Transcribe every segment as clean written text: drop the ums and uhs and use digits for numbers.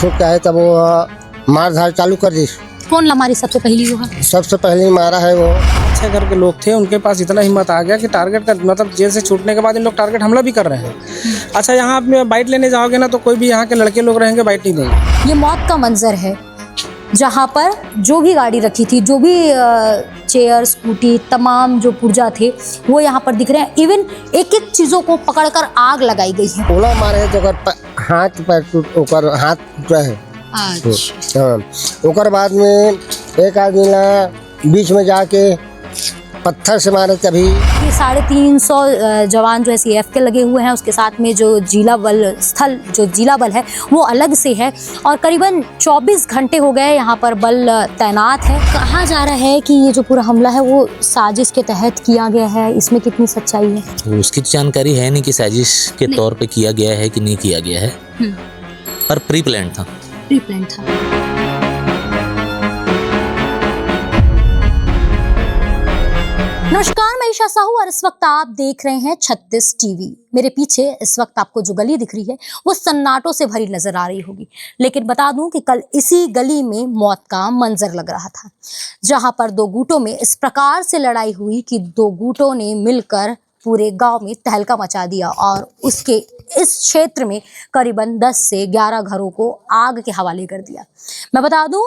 छूट का है तब वो मार धार चालू कर दी। कौन मारी सबसे पहली वो है? सबसे पहले मारा है वो। अच्छे घर के लोग थे, उनके पास इतना हिम्मत आ गया कि टारगेट का मतलब जेल से छूटने के बाद इन लोग टारगेट हमला भी कर रहे हैं। अच्छा, यहाँ आप बाइट लेने जाओगे ना तो कोई भी यहाँ के लड़के लोग रहेंगे बाइट नहीं देंगे। ये मौत का मंजर है जहाँ पर जो भी गाड़ी रखी थी, जो भी चेयर स्कूटी तमाम जो पुर्जा थे वो यहाँ पर दिख रहे हैं। इवन एक एक चीजों को पकड़कर आग लगाई गई है। गोला मारे है तो हाथ पैर टूट, ओकर हाथ टूटा है। अच्छा। हाँ, ओकर बाद में एक आदमी ला बीच में जाके पत्थर से मारे तभी। 350 जवान जो है CF के लगे हुए हैं, उसके साथ में जो जिला बल स्थल जो जिला बल है वो अलग से है और करीबन 24 घंटे हो गए यहाँ पर बल तैनात है। कहा जा रहा है कि ये जो पूरा हमला है वो साजिश के तहत किया गया है, इसमें कितनी सच्चाई है? उसकी जानकारी है नहीं कि साजिश के तौर पे किया गया है कि नहीं किया गया है, पर प्री प्लान था। प्री प्लान था। नमस्कार, मैं ईशा साहू और इस वक्त आप देख रहे हैं 36 टीवी। मेरे पीछे इस वक्त आपको जो गली दिख रही है वो सन्नाटों से भरी नजर आ रही होगी, लेकिन बता दूं कि कल इसी गली में मौत का मंजर लग रहा था, जहां पर दो गुटों में इस प्रकार से लड़ाई हुई कि दो गुटों ने मिलकर पूरे गांव में तहलका मचा दिया और उसके इस क्षेत्र में करीबन 10 से 11 घरों को आग के हवाले कर दिया। मैं बता दूं,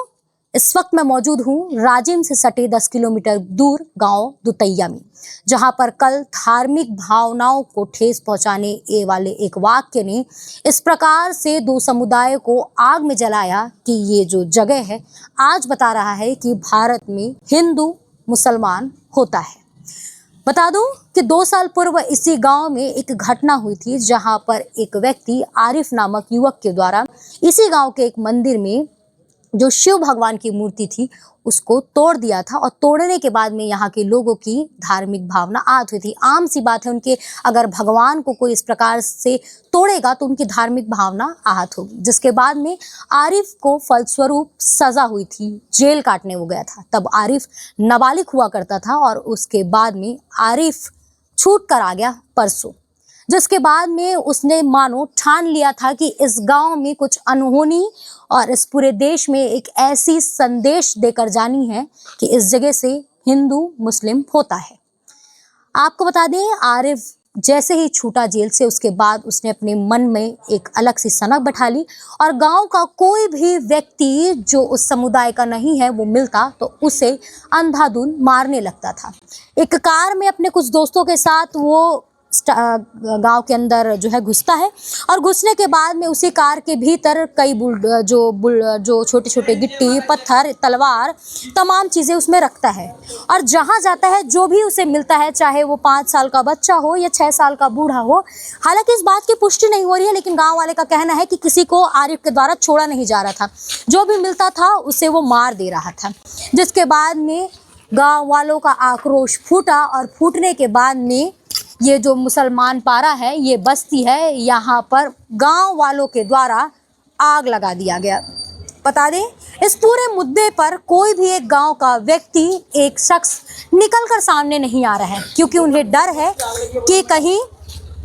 इस वक्त मैं मौजूद हूँ राजिम से सटे 10 किलोमीटर दूर गांव दुतैया में, जहां पर कल धार्मिक भावनाओं को ठेस पहुंचाने वाले एक वाक्य ने इस प्रकार से दो समुदाय को आग में जलाया कि ये जो जगह है आज बता रहा है कि भारत में हिंदू मुसलमान होता है। बता दूं कि 2 साल पूर्व इसी गांव में एक घटना हुई थी, जहां पर एक व्यक्ति आरिफ नामक युवक के द्वारा इसी गांव के एक मंदिर में जो शिव भगवान की मूर्ति थी उसको तोड़ दिया था और तोड़ने के बाद में यहाँ के लोगों की धार्मिक भावना आहत हुई थी। आम सी बात है, उनके अगर भगवान को कोई इस प्रकार से तोड़ेगा तो उनकी धार्मिक भावना आहत होगी, जिसके बाद में आरिफ को फलस्वरूप सजा हुई थी, जेल काटने वो गया था। तब आरिफ नाबालिग हुआ करता था और उसके बाद में आरिफ छूट कर आ गया परसों, जिसके बाद में उसने मानो ठान लिया था कि इस गांव में कुछ अनहोनी और इस पूरे देश में एक ऐसी संदेश देकर जानी है कि इस जगह से हिंदू मुस्लिम होता है। आपको बता दें, आरिफ जैसे ही छूटा जेल से उसके बाद उसने अपने मन में एक अलग सी सनक बैठा ली और गांव का कोई भी व्यक्ति जो उस समुदाय का नहीं है वो मिलता तो उसे अंधाधुंध मारने लगता था। एक कार में अपने कुछ दोस्तों के साथ वो गांव के अंदर जो है घुसता है और घुसने के बाद में उसी कार के भीतर कई जो छोटे छोटे गिट्टी पत्थर तलवार तमाम चीज़ें उसमें रखता है और जहां जाता है जो भी उसे मिलता है, चाहे वो 5 साल का बच्चा हो या 6 साल का बूढ़ा हो। हालांकि इस बात की पुष्टि नहीं हो रही है, लेकिन गाँव वाले का कहना है कि किसी को आरिफ के द्वारा छोड़ा नहीं जा रहा था, जो भी मिलता था उसे वो मार दे रहा था। जिसके बाद में गाँव वालों का आक्रोश फूटा और फूटने के बाद में ये जो मुसलमान पारा है, ये बस्ती है, यहाँ पर गांव वालों के द्वारा आग लगा दिया गया। बता दें, इस पूरे मुद्दे पर कोई भी एक गांव का व्यक्ति, एक शख्स निकलकर सामने नहीं आ रहा है, क्योंकि उन्हें डर है कि कहीं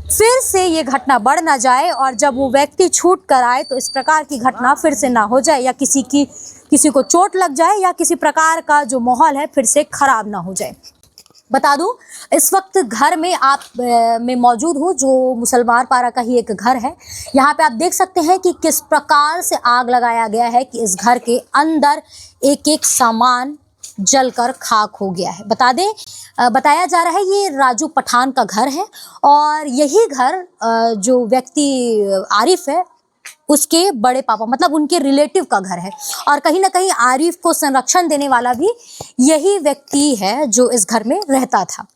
फिर से ये घटना बढ़ ना जाए और जब वो व्यक्ति छूट कर आए तो इस प्रकार की घटना फिर से ना हो जाए या किसी को चोट लग जाए या किसी प्रकार का जो माहौल है फिर से खराब ना हो जाए। बता दूं, इस वक्त घर में मैं मौजूद हूँ, जो मुसलमान पारा का ही एक घर है। यहाँ पे आप देख सकते हैं कि किस प्रकार से आग लगाया गया है कि इस घर के अंदर एक एक सामान जलकर खाक हो गया है। बता दें, बताया जा रहा है ये राजू पठान का घर है और यही घर जो व्यक्ति आरिफ है उसके बड़े पापा मतलब उनके रिलेटिव का घर है और कहीं ना कहीं आरिफ को संरक्षण देने वाला भी यही व्यक्ति है जो इस घर में रहता था।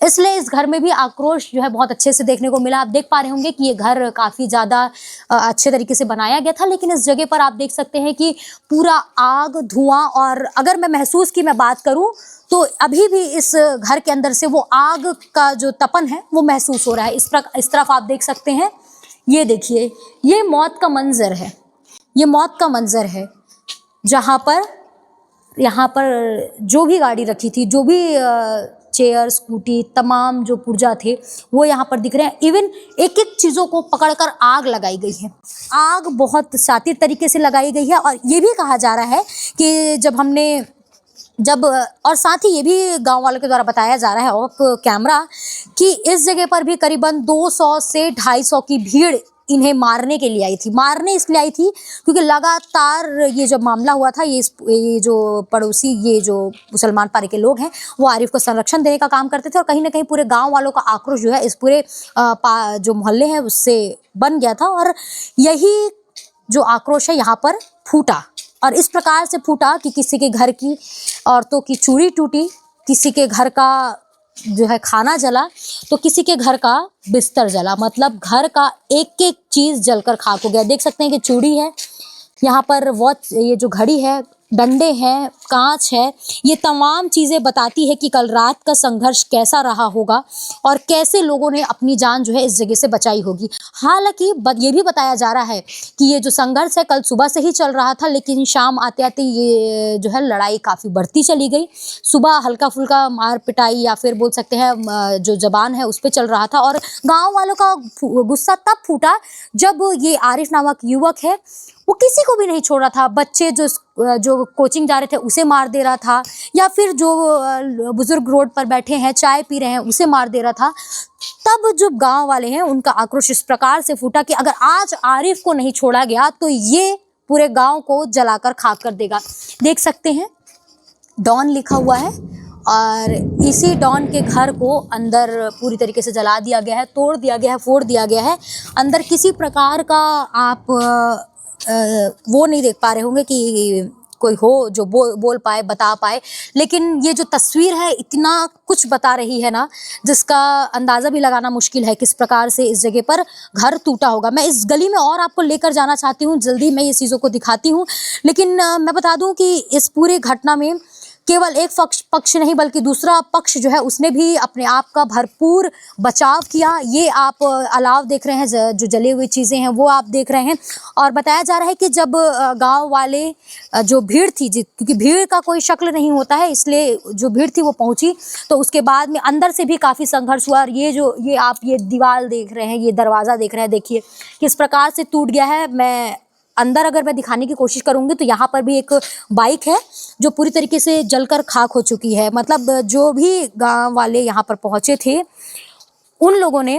इसलिए इस घर में भी आक्रोश जो है बहुत अच्छे से देखने को मिला। आप देख पा रहे होंगे कि ये घर काफ़ी ज़्यादा अच्छे तरीके से बनाया गया था, लेकिन इस जगह पर आप देख सकते हैं कि पूरा आग धुआं और अगर मैं महसूस की मैं बात करूं तो अभी भी इस घर के अंदर से वो आग का जो तपन है वो महसूस हो रहा है। इस तरफ आप देख सकते हैं, ये देखिए, ये मौत का मंजर है, ये मौत का मंजर है जहाँ पर यहाँ पर जो भी गाड़ी रखी थी, जो भी चेयर, स्कूटी, तमाम जो पुर्जा थे वो यहाँ पर दिख रहे हैं। इवन एक एक चीज़ों को पकड़कर आग लगाई गई है। आग बहुत शातिर तरीके से लगाई गई है और ये भी कहा जा रहा है कि और साथ ही ये भी गांव वालों के द्वारा बताया जा रहा है ऑफ कैमरा कि इस जगह पर भी करीबन 200 से 250 की भीड़ इन्हें मारने के लिए आई थी। मारने इसलिए आई थी क्योंकि लगातार ये जब मामला हुआ था, ये जो पड़ोसी, ये जो मुसलमान पारे के लोग हैं, वो आरिफ को संरक्षण देने का काम करते थे और कहीं ना कहीं पूरे गांव वालों का आक्रोश जो है इस पूरे जो मोहल्ले हैं उससे बन गया था और यही जो आक्रोश है यहाँ पर फूटा और इस प्रकार से फूटा कि किसी के घर की औरतों की चूड़ी टूटी, किसी के घर का जो है खाना जला, तो किसी के घर का बिस्तर जला। मतलब घर का एक एक चीज़ जलकर खाक हो गया। देख सकते हैं कि चूड़ी है, यहाँ पर वॉच, ये जो घड़ी है, डंडे हैं, कांच है, ये तमाम चीज़ें बताती है कि कल रात का संघर्ष कैसा रहा होगा और कैसे लोगों ने अपनी जान जो है इस जगह से बचाई होगी। हालांकि ये भी बताया जा रहा है कि ये जो संघर्ष है कल सुबह से ही चल रहा था, लेकिन शाम आते आते ये जो है लड़ाई काफ़ी बढ़ती चली गई। सुबह हल्का फुल्का मार पिटाई या फिर बोल सकते हैं जो जबान है उस पर चल रहा था और गाँव वालों का गुस्सा तब फूटा जब ये आरिफ नामक युवक है वो किसी को भी नहीं छोड़ रहा था। बच्चे जो कोचिंग जा रहे थे उसे मार दे रहा था या फिर जो बुजुर्ग रोड पर बैठे हैं चाय पी रहे हैं उसे मार दे रहा था। तब जो गांव वाले हैं उनका आक्रोश इस प्रकार से फूटा कि अगर आज आरिफ को नहीं छोड़ा गया तो ये पूरे गांव को जलाकर खाक कर देगा। देख सकते हैं डॉन लिखा हुआ है और इसी डॉन के घर को अंदर पूरी तरीके से जला दिया गया है, तोड़ दिया गया है, फोड़ दिया गया है। अंदर किसी प्रकार का आप वो नहीं देख पा रहे होंगे कि कोई हो जो बोल पाए, बता पाए, लेकिन ये जो तस्वीर है इतना कुछ बता रही है ना जिसका अंदाज़ा भी लगाना मुश्किल है किस प्रकार से इस जगह पर घर टूटा होगा। मैं इस गली में और आपको लेकर जाना चाहती हूँ, जल्दी मैं ये चीज़ों को दिखाती हूँ, लेकिन मैं बता दूँ कि इस पूरी घटना में केवल एक पक्ष नहीं बल्कि दूसरा पक्ष जो है उसने भी अपने आप का भरपूर बचाव किया। ये आप अलाव देख रहे हैं, जो जली हुई चीज़ें हैं वो आप देख रहे हैं और बताया जा रहा है कि जब गांव वाले जो भीड़ थी, क्योंकि भीड़ का कोई शक्ल नहीं होता है इसलिए जो भीड़ थी वो पहुंची, तो उसके बाद में अंदर से भी काफ़ी संघर्ष हुआ और ये आप ये दीवार देख रहे हैं, ये दरवाज़ा देख रहे हैं, देखिए किस प्रकार से टूट गया है। मैं अंदर अगर मैं दिखाने की कोशिश करूंगी तो यहाँ पर भी एक बाइक है जो पूरी तरीके से जलकर खाक हो चुकी है। मतलब जो भी गांव वाले यहाँ पर पहुँचे थे उन लोगों ने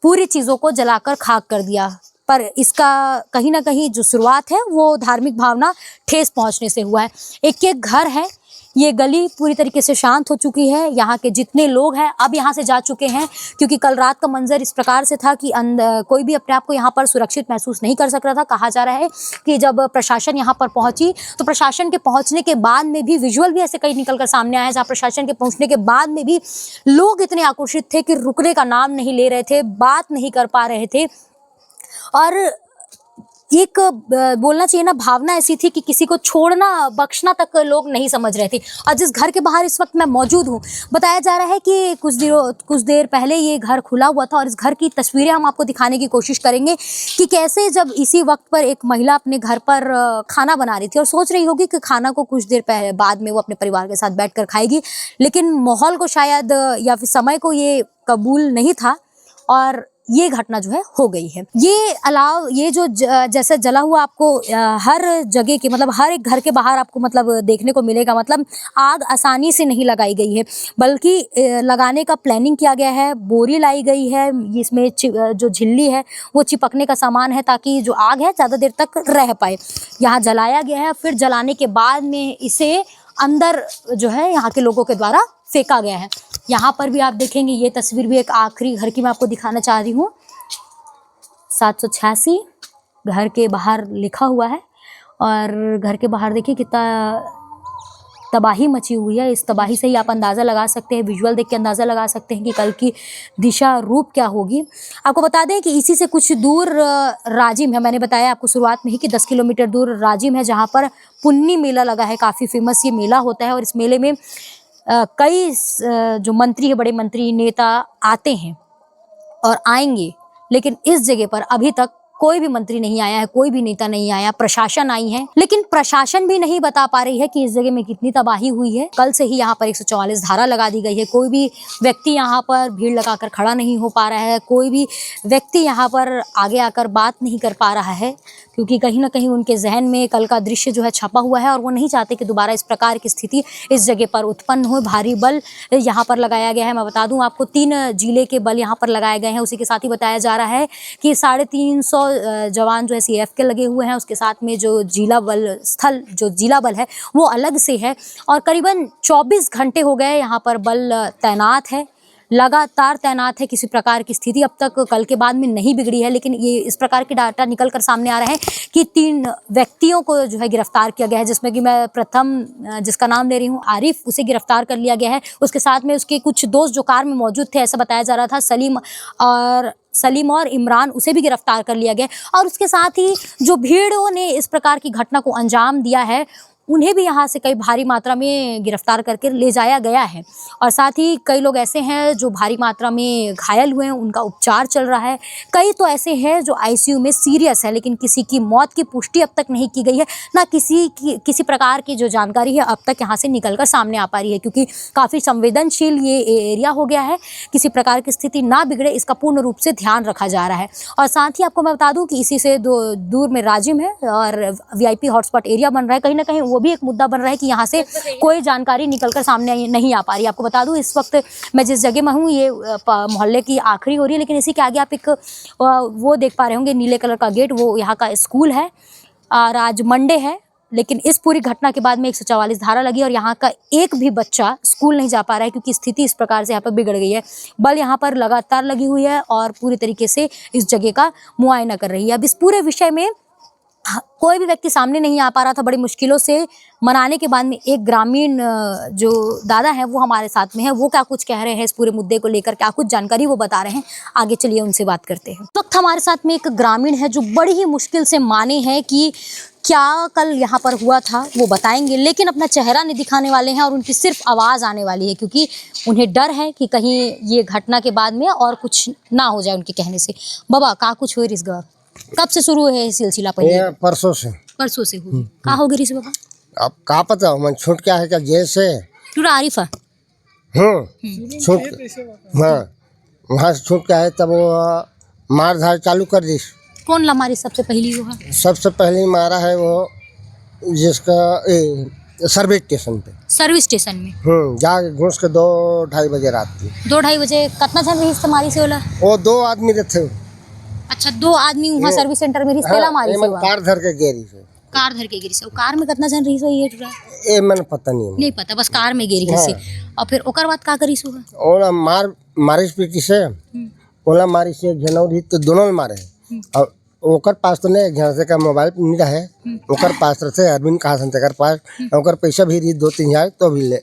पूरी चीज़ों को जलाकर खाक कर दिया। पर इसका कहीं ना कहीं जो शुरुआत है वो धार्मिक भावना ठेस पहुँचने से हुआ है। एक एक घर है, ये गली पूरी तरीके से शांत हो चुकी है। यहाँ के जितने लोग हैं अब यहाँ से जा चुके हैं क्योंकि कल रात का मंजर इस प्रकार से था कि कोई भी अपने आप को यहाँ पर सुरक्षित महसूस नहीं कर सक रहा था। कहा जा रहा है कि जब प्रशासन यहाँ पर पहुँची तो प्रशासन के पहुँचने के बाद में भी विजुअल भी ऐसे कई निकल कर सामने आया जहाँ प्रशासन के पहुँचने के बाद में भी लोग इतने आक्रोशित थे कि रुकने का नाम नहीं ले रहे थे, बात नहीं कर पा रहे थे। और एक बोलना चाहिए ना, भावना ऐसी थी कि किसी को छोड़ना बख्शना तक लोग नहीं समझ रहे थे। और जिस घर के बाहर इस वक्त मैं मौजूद हूँ, बताया जा रहा है कि कुछ देर पहले ये घर खुला हुआ था और इस घर की तस्वीरें हम आपको दिखाने की कोशिश करेंगे कि कैसे जब इसी वक्त पर एक महिला अपने घर पर खाना बना रही थी और सोच रही होगी कि खाना को कुछ देर पहले बाद में वो अपने परिवार के साथ बैठ कर खाएगी, लेकिन माहौल को शायद या फिर समय को ये कबूल नहीं था और ये घटना जो है हो गई है। ये अलाव, ये जो जैसे जला हुआ आपको हर जगह के, मतलब हर एक घर के बाहर आपको मतलब देखने को मिलेगा। मतलब आग आसानी से नहीं लगाई गई है बल्कि लगाने का प्लानिंग किया गया है। बोरी लाई गई है, इसमें जो झिल्ली है वो चिपकने का सामान है ताकि जो आग है ज़्यादा देर तक रह पाए। यहाँ जलाया गया है, फिर जलाने के बाद में इसे अंदर जो है यहाँ के लोगों के द्वारा फेंका गया है। यहाँ पर भी आप देखेंगे, ये तस्वीर भी एक आखिरी घर की मैं आपको दिखाना चाह रही हूँ। 786 घर के बाहर लिखा हुआ है और घर के बाहर देखिए कितना तबाही मची हुई है। इस तबाही से ही आप अंदाज़ा लगा सकते हैं, विजुअल देख के अंदाज़ा लगा सकते हैं कि कल की दिशा रूप क्या होगी। आपको बता दें कि इसी से कुछ दूर राजिम है। मैंने बताया आपको शुरुआत में ही कि 10 किलोमीटर दूर राजिम है जहाँ पर पुन्नी मेला लगा है। काफ़ी फेमस ये मेला होता है और इस मेले में कई जो मंत्री है, बड़े मंत्री नेता आते हैं और आएंगे, लेकिन इस जगह पर अभी तक कोई भी मंत्री नहीं आया है, कोई भी नेता नहीं आया, प्रशासन आई है, लेकिन प्रशासन भी नहीं बता पा रही है कि इस जगह में कितनी तबाही हुई है। कल से ही यहाँ पर 144 धारा लगा दी गई है। कोई भी व्यक्ति यहाँ पर भीड़ लगाकर खड़ा नहीं हो पा रहा है, कोई भी व्यक्ति यहाँ पर आगे आकर बात नहीं कर पा रहा है, क्योंकि कहीं ना कहीं उनके जहन में कल का दृश्य जो है छपा हुआ है और वो नहीं चाहते कि दोबारा इस प्रकार की स्थिति इस जगह पर उत्पन्न हो। भारी बल यहाँ पर लगाया गया है। मैं बता दूं आपको 3 जिले के बल यहाँ पर लगाए गए हैं। उसी के साथ ही बताया जा रहा है कि 350 जवान जो है CF के लगे हुए हैं। उसके साथ में जो जिला बल स्थल जो जिला बल है वो अलग से है और करीबन 24 घंटे हो गए यहाँ पर बल तैनात है, लगातार तैनात है। किसी प्रकार की स्थिति अब तक कल के बाद में नहीं बिगड़ी है, लेकिन ये इस प्रकार की डाटा निकल कर सामने आ रहा है कि 3 व्यक्तियों को जो है गिरफ्तार किया गया है, जिसमें कि मैं प्रथम जिसका नाम ले रही हूँ आरिफ, उसे गिरफ्तार कर लिया गया है। उसके साथ में उसके कुछ दोस्त जो कार में मौजूद थे, ऐसा बताया जा रहा था, सलीम और इमरान, उसे भी गिरफ्तार कर लिया गया। और उसके साथ ही जो भीड़ों ने इस प्रकार की घटना को अंजाम दिया है उन्हें भी यहाँ से कई भारी मात्रा में गिरफ्तार करके ले जाया गया है। और साथ ही कई लोग ऐसे हैं जो भारी मात्रा में घायल हुए हैं, उनका उपचार चल रहा है। कई तो ऐसे हैं जो ICU में सीरियस है, लेकिन किसी की मौत की पुष्टि अब तक नहीं की गई है, ना किसी प्रकार की जो जानकारी है अब तक यहाँ से निकल कर सामने आ पा रही है, क्योंकि काफ़ी संवेदनशील ये एरिया हो गया है। किसी प्रकार की स्थिति ना बिगड़े, इसका पूर्ण रूप से ध्यान रखा जा रहा है। और साथ ही आपको मैं बता दूँ कि इसी से दूर में राजिम है और VIP हॉटस्पॉट एरिया बन रहा है। कहीं ना कहीं वो भी एक मुद्दा बन रहा है कि यहाँ से कोई जानकारी निकलकर सामने नहीं आ पा रही। आपको बता दूं इस वक्त मैं जिस जगह में हूँ ये मोहल्ले की आखिरी हो रही है, लेकिन इसी के आगे आप एक वो देख पा रहे होंगे नीले कलर का गेट, वो यहाँ का स्कूल है। और आज मंडे है, लेकिन इस पूरी घटना के बाद में 144 धारा लगी और यहाँ का एक भी बच्चा स्कूल नहीं जा पा रहा है, क्योंकि स्थिति इस प्रकार से यहाँ पर बिगड़ गई है। बल यहाँ पर लगातार लगी हुई है और पूरी तरीके से इस जगह का मुआयना कर रही है। अब इस पूरे विषय में कोई भी व्यक्ति सामने नहीं आ पा रहा था। बड़ी मुश्किलों से मनाने के बाद में एक ग्रामीण जो दादा है वो हमारे साथ में है। वो क्या कुछ कह रहे हैं इस पूरे मुद्दे को लेकर, क्या कुछ जानकारी वो बता रहे हैं, आगे चलिए उनसे बात करते हैं। इस वक्त हमारे साथ में एक ग्रामीण है जो बड़ी ही मुश्किल से माने हैं कि क्या कल यहाँ पर हुआ था, वो बताएंगे, लेकिन अपना चेहरा नहीं दिखाने वाले हैं और उनकी सिर्फ आवाज़ आने वाली है, क्योंकि उन्हें डर है कि कहीं ये घटना के बाद में और कुछ ना हो जाए उनके कहने से। बाबा का कुछ हो रिस कब से शुरू है सिलसिला? पहले परसों से हुई। का हो गई बाबा? अब का पता हो, मन छूट क्या है क्या जैसे पूरा आरिफ है। छूट, हाँ वहाँ से छूट क्या है तब वो मार धार चालू कर दी। कौन लमारी सबसे पहली वो है? सबसे पहले मारा है वो जिसका सर्विस स्टेशन पे। सर्विस स्टेशन में जाके घुस के 2-2:30 बजे रात की। 2-2:30 बजे कितना जन रही तुम्हारी से होला? वो 2 आदमी रहते। अच्छा, 2 आदमी वहाँ सर्विस सेंटर में रही पहला मारी से हुआ। कार धर के गेरी से। कार धर के गिरी से। कार में कितना जन रही सो ये टुरा? ए मन पता नहीं पता, बस कार में गिरी से। और फिर ओकर बाद का करी सो? ओला मारिस पीटी से, ओला मारी से जनौरी तो दोनों मारे। और ओकर पास तो नहीं घर से का मोबाइल नहीं रहे, ओकर पास रहते अरविंद कहा संते पास, ओकर पैसा भी 2-3 हजार तो भी ले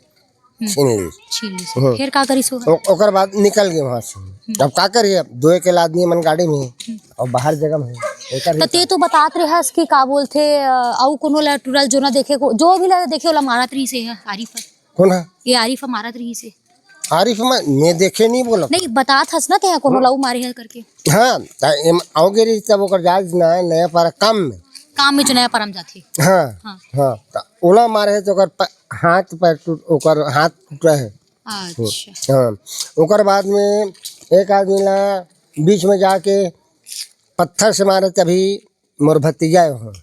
छीन ली। फिर का करी सो? ओकर बाद निकल गए वहाँ से। अब का करिए, 2 एक आदमी मन गाड़ी में और बाहर जगह में तो ते तो बतात रहे हस कि का बोलते औ कोनो ला टुरल जो ना देखे को जो भी ला देखे ओला मारत रही से है। आरिफ कौन है? ये आरिफ मारत रही से। आरिफ मैं देखे नहीं बोला नहीं बतात हस ना ते कोनो लाऊ मारे है करके। हाँ आओगे रही तब ओकर जाज ना नया पारा काम में जो नया परम जाती। हाँ ओला मारे है तो ओकर हाथ पैर ओकर हाथ टूटा है। अच्छा। हाँ ओकर बाद में एक आदमी ला बीच में जाके पत्थर से मारे तभी मोर भतीजा हो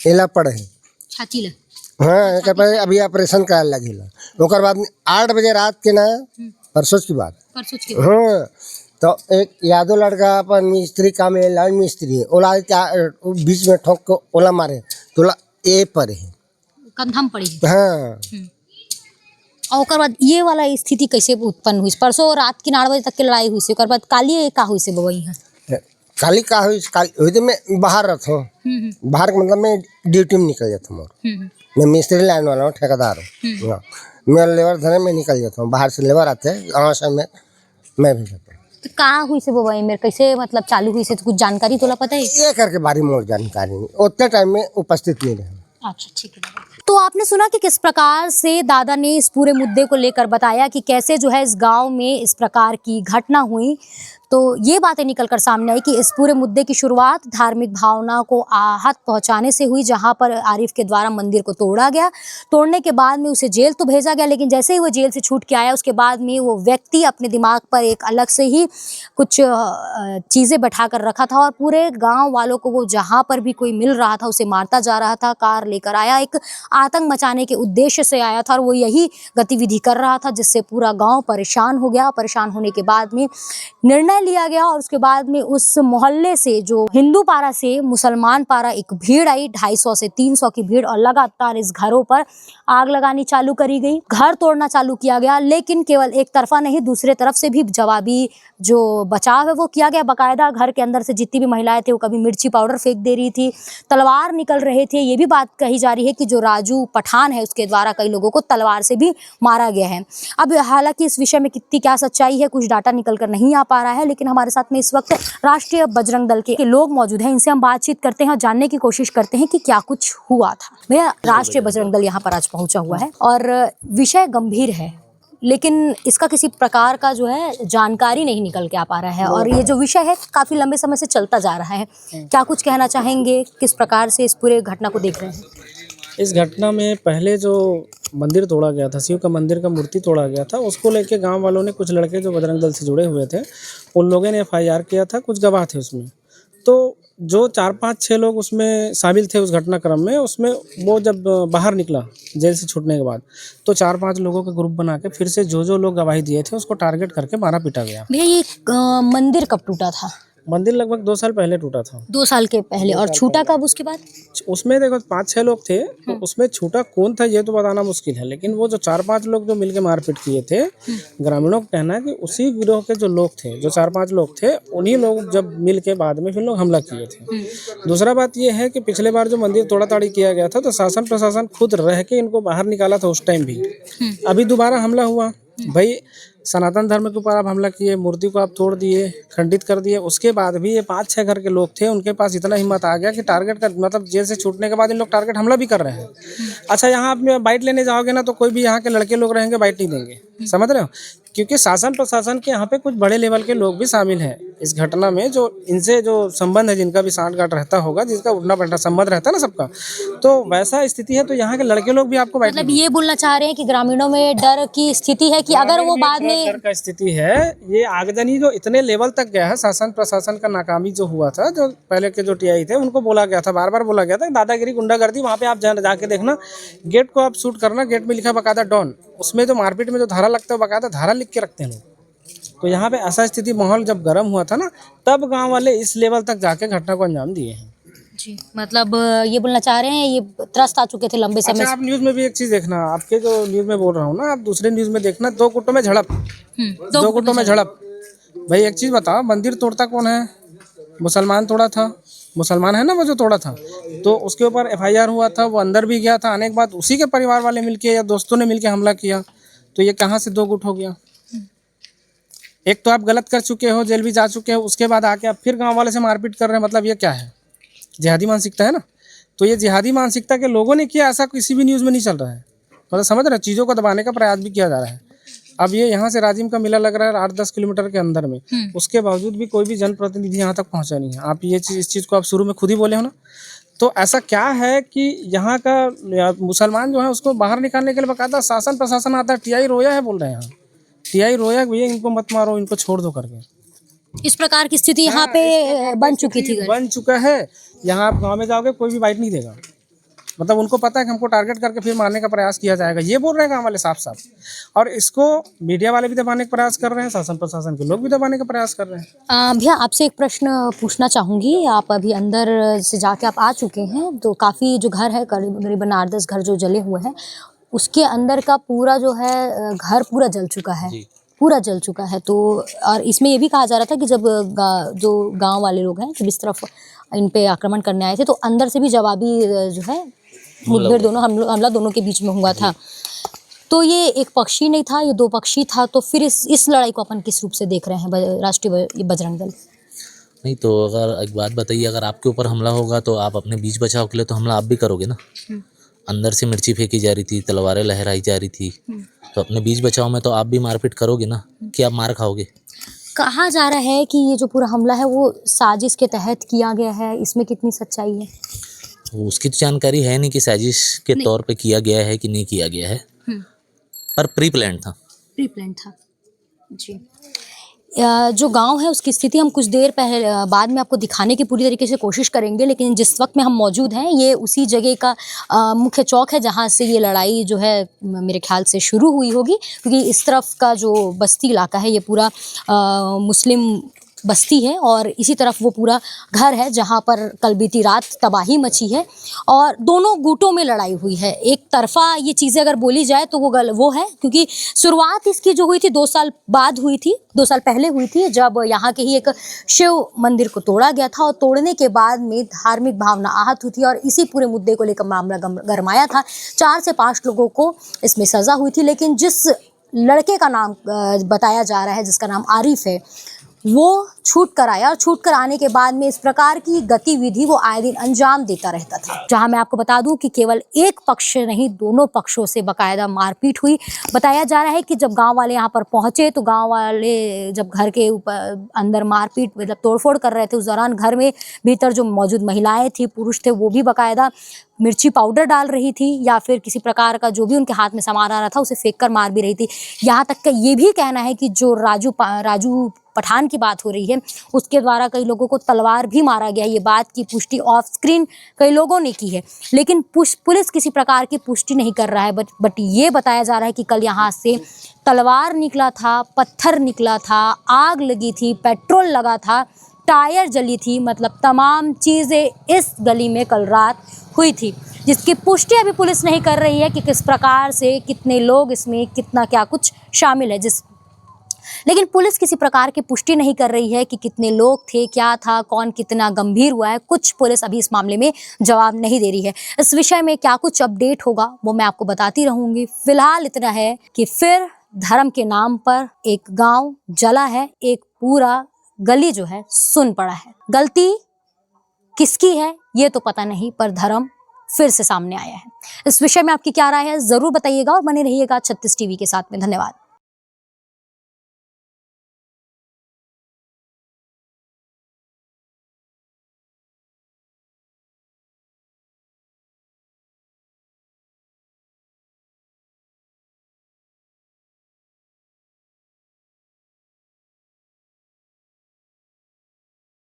एला पड़े है छाती ला। हाँ एक पर अभी ऑपरेशन कराने लगी ला। ओकर बाद 8 बजे रात के ना परसों की बात। हाँ तो एक यादव लड़का अपन मिस्त्री काम है, लाइन मिस्त्री है, ओला बीच में ठोक को ओला मारे तो ओला ए पर है कंधम पड़ी। हाँ और ओकर बाद ये वाला स्थिति कैसे उत्पन्न हुई? परसों रात की 9 बजे तक की लड़ाई हुई से, ओकर बाद काली का हुई से बवई है? काली का हुई तो मैं बाहर रहता हूँ। बाहर का मतलब मैं ड्यूटी में निकल जाता हूँ। मैं मिस्त्री लाइन वाला हूँ, ठेकेदार हूँ। मैं लेबर धरे में निकल जाता हूँ, बाहर से लेबर आते हैं वहाँ से मैं भी जाता हूँ। तो कहाँ हुई से बवई मेरे कैसे मतलब चालू हुई से, तो कुछ जानकारी तोला पता है? ये करके बारी मोर जानकारी नहीं, उतने टाइम में उपस्थित नहीं रहे। अच्छा ठीक है। तो आपने सुना कि किस प्रकार से दादा ने इस पूरे मुद्दे को लेकर बताया कि कैसे जो है इस गांव में इस प्रकार की घटना हुई। तो ये बातें निकल कर सामने आई कि इस पूरे मुद्दे की शुरुआत धार्मिक भावना को आहत पहुंचाने से हुई, जहां पर आरिफ के द्वारा मंदिर को तोड़ा गया। तोड़ने के बाद में उसे जेल तो भेजा गया, लेकिन जैसे ही वो जेल से छूट के आया उसके बाद में वो व्यक्ति अपने दिमाग पर एक अलग से ही कुछ चीज़ें बैठा कर रखा था और पूरे गांव वालों को वो जहां पर भी कोई मिल रहा था उसे मारता जा रहा था। कार लेकर आया, एक आतंक मचाने के उद्देश्य से आया था और वो यही गतिविधि कर रहा था, जिससे पूरा गांव परेशान हो गया। परेशान होने के बाद में निर्णय लिया गया और उसके बाद में उस मोहल्ले से, जो हिंदू पारा से मुसलमान पारा, एक भीड़ आई 250 से 300 की भीड़ और लगातार इस घरों पर आग लगानी चालू करी गई, घर तोड़ना चालू किया गया। लेकिन केवल एक तरफा नहीं, दूसरे तरफ से भी जवाबी जो बचाव है वो किया गया। बाकायदा घर के अंदर से जितनी भी महिलाएं थी वो कभी मिर्ची पाउडर फेंक दे रही थी, तलवार निकल रहे थे। ये भी बात कही जा रही है कि जो राजू पठान है उसके द्वारा कई लोगों को तलवार से भी मारा गया है। अब हालांकि इस विषय में कितनी क्या सच्चाई है कुछ डाटा निकल कर नहीं आ पा रहा है, लेकिन हमारे साथ में इस वक्त राष्ट्रीय बजरंग दल के लोग मौजूद हैं। इनसे हम बातचीत करते हैं और जानने की कोशिश करते हैं कि क्या कुछ हुआ था। भैया, राष्ट्रीय बजरंग दल यहाँ पर आज पहुंचा हुआ है और विषय गंभीर है, लेकिन इसका किसी प्रकार का जो है जानकारी नहीं निकल के आ पा रहा है और ये जो विषय है काफ़ी लंबे समय से चलता जा रहा है। क्या कुछ कहना चाहेंगे, किस प्रकार से इस पूरे घटना को देख रहे हैं? इस घटना में पहले जो मंदिर तोड़ा गया था, शिव का मंदिर का मूर्ति तोड़ा गया था, उसको लेके गांव वालों ने, कुछ लड़के जो बजरंग दल से जुड़े हुए थे, उन लोगों ने FIR किया था, कुछ गवाह थे उसमें। तो जो 4-5-6 लोग उसमें शामिल थे उस घटनाक्रम में, उसमें वो जब बाहर निकला जेल से छूटने के बाद, तो 4-5 लोगों का ग्रुप बना के फिर से जो लोग गवाही दिए थे उसको टारगेट करके मारा पीटा गया। भैया, ये मंदिर कब टूटा था? मंदिर लगभग 2 साल पहले टूटा था। 2 साल के पहले। और छूटा कब उसके बाद? उसमें देखो 5-6 लोग थे, तो उसमें छूटा कौन था ये तो बताना मुश्किल है, लेकिन वो जो 4-5 लोग जो मिलके मारपीट किए थे, ग्रामीणों का कहना है कि उसी गिरोह के जो लोग थे, जो 4-5 लोग थे, उन्हीं लोग जब मिल के बाद में फिर लोग हमला किए थे। दूसरा बात ये है कि पिछले बार जो मंदिर तोड़ा ताड़ी किया गया था तो शासन प्रशासन खुद रह के इनको बाहर निकाला था उस टाइम भी। अभी दोबारा हमला हुआ, भाई सनातन धर्म के ऊपर आप हमला किए, मूर्ति को आप तोड़ दिए, खंडित कर दिए, उसके बाद भी ये 5-6 घर के लोग थे, उनके पास इतना हिम्मत आ गया कि टारगेट कर, मतलब जेल से छूटने के बाद इन लोग टारगेट हमला भी कर रहे हैं। अच्छा, यहाँ आप बाइट लेने जाओगे ना तो कोई भी यहाँ के लड़के लोग रहेंगे बाइट नहीं देंगे, समझ रहे हो, क्योंकि शासन प्रशासन के यहाँ पे कुछ बड़े लेवल के लोग भी शामिल हैं इस घटना में, जो इनसे जो संबंध है, जिनका भी सांठ-गांठ रहता होगा, जिसका उठना बैठना संबंध रहता है ना सबका, तो वैसा स्थिति है। तो यहाँ के लड़के लोग भी आपको बाइट, मतलब ये बोलना चाह रहे हैं कि ग्रामीणों में डर की स्थिति है कि अगर वो बाद में, डर का स्थिति है। ये आगजनी जो इतने लेवल तक गया है, शासन प्रशासन का नाकामी जो हुआ था, जो पहले के जो TI थे उनको बोला गया था, बार बार बोला गया था दादागिरी गुंडागर्दी, वहाँ पे आप जाके देखना, गेट को आप शूट करना, गेट में लिखा बकायदा डॉन, उसमें जो मारपीट में जो धारा लगता है बकायदा धारा लिख के रखते हैं लोग। तो यहाँ पे ऐसा स्थिति, माहौल जब गर्म हुआ था ना, तब गांव वाले इस लेवल तक जाके घटना को अंजाम दिए हैं। जी, मतलब ये बोलना चाह रहे हैं ये त्रस्त आ चुके थे लंबे समय अच्छा, से। आप न्यूज़ में भी एक चीज़ देखना, आपके जो न्यूज़ में बोल रहा हूँ ना, आप दूसरे न्यूज़ में देखना, 2 गुटों में झड़प, 2 गुटों में झड़प। भाई एक चीज़ बताओ, मंदिर तोड़ता कौन है? मुसलमान तोड़ा था, मुसलमान है ना वो जो तोड़ा था, तो उसके ऊपर FIR हुआ था, वो अंदर भी गया था, आने के बाद उसी के परिवार वाले मिलके या दोस्तों ने मिलके हमला किया। तो ये कहाँ से 2 गुट हो गया? एक तो आप गलत कर चुके हो, जेल भी जा चुके हो, उसके बाद आके आप फिर गाँव वाले से मारपीट कर रहे हैं, मतलब ये क्या है? जिहादी मानसिकता है ना। तो ये जिहादी मानसिकता के लोगों ने किया, ऐसा किसी भी न्यूज़ में नहीं चल रहा है, मतलब समझ रहे, चीज़ों को दबाने का प्रयास भी किया जा रहा है। अब ये यहाँ से राजिम का मेला लग रहा है 8-10 किलोमीटर के अंदर में, उसके बावजूद भी कोई भी जनप्रतिनिधि यहाँ तक पहुँचा नहीं है। आप ये चीज़, इस चीज़ को आप शुरू में खुद ही बोले हो ना, तो ऐसा क्या है कि यहाँ का मुसलमान जो है उसको बाहर निकालने के लिए बकायदा शासन प्रशासन आता है, TI रोया है बोल रहे हैं, यहाँ TI रोया, भैया इनको मत मारो, इनको छोड़ दो करके। इस प्रकार की स्थिति यहाँ पे बन चुकी थी, बन चुका है। यहाँ आप गांव में जाओगे कोई भी बाइट नहीं देगा, मतलब उनको पता है कि हमको टारगेट करके फिर मारने का प्रयास किया जाएगा, ये बोल रहे हैं गाँव वाले साफ साफ। और इसको मीडिया वाले भी दबाने का प्रयास कर रहे हैं, शासन प्रशासन के लोग भी दबाने का प्रयास कर रहे हैं। भैया, आपसे एक प्रश्न पूछना चाहूँगी। आप अभी अंदर से जाके आप आ चुके हैं, तो काफ़ी जो घर है, करीबन 8-10 घर जो जले हुए हैं, उसके अंदर का पूरा जो है घर पूरा जल चुका है, पूरा जल चुका है। तो और इसमें ये भी कहा जा रहा था कि जब जो गांव वाले लोग हैं जब इस तरफ इन पे आक्रमण करने आए थे, तो अंदर से भी जवाबी जो है मुठभेड़, दोनों हमला दोनों के बीच में हुआ था। तो ये एक पक्षी नहीं था, ये 2 पक्षी था। तो फिर इस लड़ाई को अपन किस रूप से देख रहे हैं, राष्ट्रीय बजरंग दल? नहीं तो अगर एक बात बताइए, अगर आपके ऊपर हमला होगा तो आप अपने बीच बचाव के लिए तो हमला आप भी करोगे ना। अंदर से मिर्ची फेंकी जा रही थी, तलवारें लहराई जा रही थी। तो अपने बीच बचाव में तो आप भी मारपीट करोगे ना, कि आप मार खाओगे। कहा जा रहा है कि ये जो पूरा हमला है वो साजिश के तहत किया गया है, इसमें कितनी सच्चाई है? वो उसकी तो जानकारी है नहीं कि साजिश के तौर पे किया गया है कि नहीं किया गया है, पर प्री प्लान था। प्री प्लान था जी। जो गांव है उसकी स्थिति हम कुछ देर पहले बाद में आपको दिखाने की पूरी तरीके से कोशिश करेंगे, लेकिन जिस वक्त में हम मौजूद हैं ये उसी जगह का मुख्य चौक है जहां से ये लड़ाई जो है मेरे ख्याल से शुरू हुई होगी, क्योंकि इस तरफ का जो बस्ती इलाका है ये पूरा मुस्लिम बस्ती है और इसी तरफ वो पूरा घर है जहाँ पर कल बीती रात तबाही मची है और दोनों गुटों में लड़ाई हुई है। एक तरफा ये चीज़ें अगर बोली जाए तो वो है, क्योंकि शुरुआत इसकी जो हुई थी 2 साल बाद हुई थी, 2 साल पहले हुई थी, जब यहाँ के ही एक शिव मंदिर को तोड़ा गया था और तोड़ने के बाद में धार्मिक भावना आहत हुई थी और इसी पूरे मुद्दे को लेकर मामला गरमाया था। 4 से 5 लोगों को इसमें सज़ा हुई थी, लेकिन जिस लड़के का नाम बताया जा रहा है, जिसका नाम आरिफ है, वो छूट कर आया और छूट कर आने के बाद में इस प्रकार की गतिविधि वो आए दिन अंजाम देता रहता था। जहां मैं आपको बता दूं कि केवल एक पक्ष नहीं, दोनों पक्षों से बकायदा मारपीट हुई। बताया जा रहा है कि जब गांव वाले यहां पर पहुंचे तो गांव वाले जब घर के ऊपर अंदर मारपीट मतलब तोड़फोड़ कर रहे थे, उस दौरान घर में भीतर जो मौजूद महिलाएं थी, पुरुष थे, वो भी बकायदा मिर्ची पाउडर डाल रही थी या फिर किसी प्रकार का जो भी उनके हाथ में सामान आ रहा था उसे फेंक कर मार भी रही थी। यहाँ तक का ये भी कहना है कि जो राजू पठान की बात हो रही है उसके द्वारा कई लोगों को तलवार भी मारा गया। ये बात की पुष्टि ऑफ स्क्रीन कई लोगों ने की है, लेकिन पुलिस किसी प्रकार की पुष्टि नहीं कर रहा है। बट ये बताया जा रहा है कि कल यहाँ से तलवार निकला था, पत्थर निकला था, आग लगी थी, पेट्रोल लगा था, टायर जली थी, मतलब तमाम चीज़ें इस गली में कल रात हुई थी, जिसकी पुष्टि अभी पुलिस नहीं कर रही है कि किस प्रकार से कितने लोग इसमें कितना क्या कुछ शामिल है। लेकिन पुलिस किसी प्रकार की पुष्टि नहीं कर रही है कि कितने लोग थे, क्या था, कौन कितना गंभीर हुआ है। कुछ पुलिस अभी इस मामले में जवाब नहीं दे रही है। इस विषय में क्या कुछ अपडेट होगा वो मैं आपको बताती रहूंगी। फिलहाल इतना है कि फिर धर्म के नाम पर एक गांव जला है, एक पूरा गली जो है सुन पड़ा है। गलती किसकी है ये तो पता नहीं, पर धर्म फिर से सामने आया है। इस विषय में आपकी क्या राय है जरूर बताइएगा और बने रहिएगा 36 टीवी के साथ में। धन्यवाद।